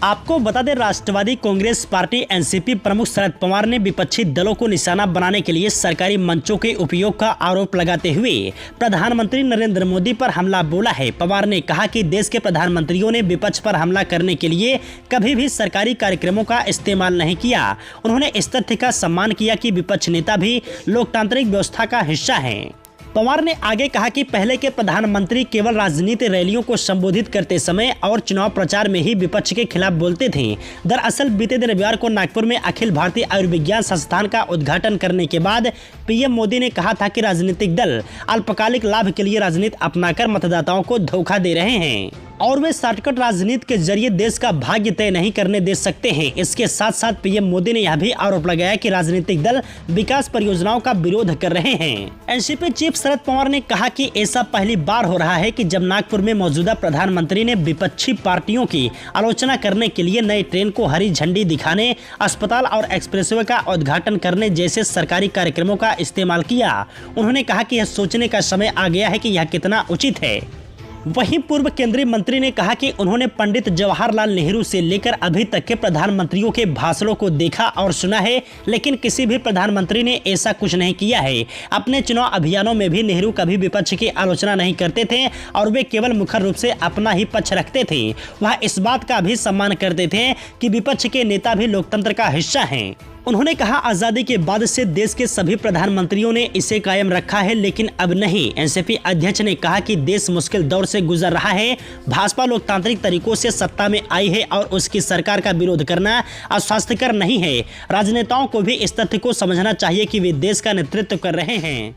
आपको बता दें, राष्ट्रवादी कांग्रेस पार्टी एनसीपी प्रमुख शरद पवार ने विपक्षी दलों को निशाना बनाने के लिए सरकारी मंचों के उपयोग का आरोप लगाते हुए प्रधानमंत्री नरेंद्र मोदी पर हमला बोला है। पवार ने कहा कि देश के प्रधानमंत्रियों ने विपक्ष पर हमला करने के लिए कभी भी सरकारी कार्यक्रमों का इस्तेमाल नहीं किया। उन्होंने इस तथ्य का सम्मान किया कि विपक्ष नेता भी लोकतांत्रिक व्यवस्था का हिस्सा हैं। पवार ने आगे कहा कि पहले के प्रधानमंत्री केवल राजनीतिक रैलियों को संबोधित करते समय और चुनाव प्रचार में ही विपक्ष के खिलाफ बोलते थे। दरअसल बीते दिन रविवार को नागपुर में अखिल भारतीय आयुर्विज्ञान संस्थान का उद्घाटन करने के बाद पीएम मोदी ने कहा था कि राजनीतिक दल अल्पकालिक लाभ के लिए राजनीति अपनाकर मतदाताओं को धोखा दे रहे हैं और वे शॉर्टकट राजनीति के जरिए देश का भाग्य तय नहीं करने दे सकते हैं। इसके साथ साथ पीएम मोदी ने यह भी आरोप लगाया कि राजनीतिक दल विकास परियोजनाओं का विरोध कर रहे हैं। एनसीपी चीफ शरद पवार ने कहा कि ऐसा पहली बार हो रहा है कि जब नागपुर में मौजूदा प्रधानमंत्री ने विपक्षी पार्टियों की आलोचना करने के लिए नई ट्रेन को हरी झंडी दिखाने, अस्पताल और एक्सप्रेसवे का उद्घाटन करने जैसे सरकारी कार्यक्रमों का इस्तेमाल किया। उन्होंने कहा कि यह सोचने का समय आ गया है कि यह कितना उचित है। वहीं पूर्व केंद्रीय मंत्री ने कहा कि उन्होंने पंडित जवाहरलाल नेहरू से लेकर अभी तक के प्रधानमंत्रियों के भाषणों को देखा और सुना है, लेकिन किसी भी प्रधानमंत्री ने ऐसा कुछ नहीं किया है। अपने चुनाव अभियानों में भी नेहरू कभी विपक्ष की आलोचना नहीं करते थे और वे केवल मुखर रूप से अपना ही पक्ष रखते थे। वह इस बात का भी सम्मान करते थे कि विपक्ष के नेता भी लोकतंत्र का हिस्सा हैं। उन्होंने कहा, आजादी के बाद से देश के सभी प्रधानमंत्रियों ने इसे कायम रखा है, लेकिन अब नहीं। एनसीपी अध्यक्ष ने कहा कि देश मुश्किल दौर से गुजर रहा है। भाजपा लोकतांत्रिक तरीकों से सत्ता में आई है और उसकी सरकार का विरोध करना अस्वास्थ्यकर नहीं है। राजनेताओं को भी इस तथ्य को समझना चाहिए कि वे देश का नेतृत्व कर रहे हैं।